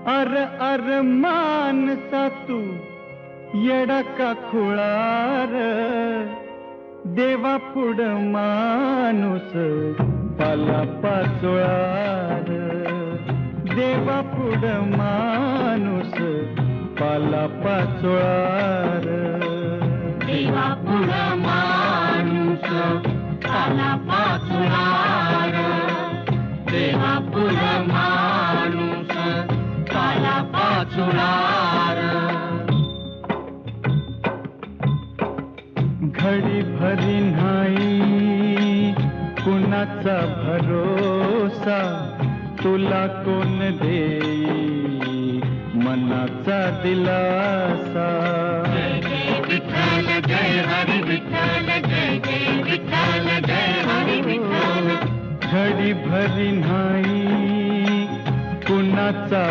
अर अर मानसा तू येडा का खुळार, देवा पुढ माणूस पाला पाचोळार, देवा पुढ माणूस पाला पाचोळार, देवा पुढ माणूस पाला पाचोळार, देवा पुढ माणूस पाला पाचोळार. घडी भरी नाही कुणाचा भरोसा, तुला कोण देई मनाचा दिलासा. जय जय विठ्ठल जय हरी विठ्ठल, जय जय विठ्ठल जय हरी विठ्ठल. घडी भरी नाही कुणाचा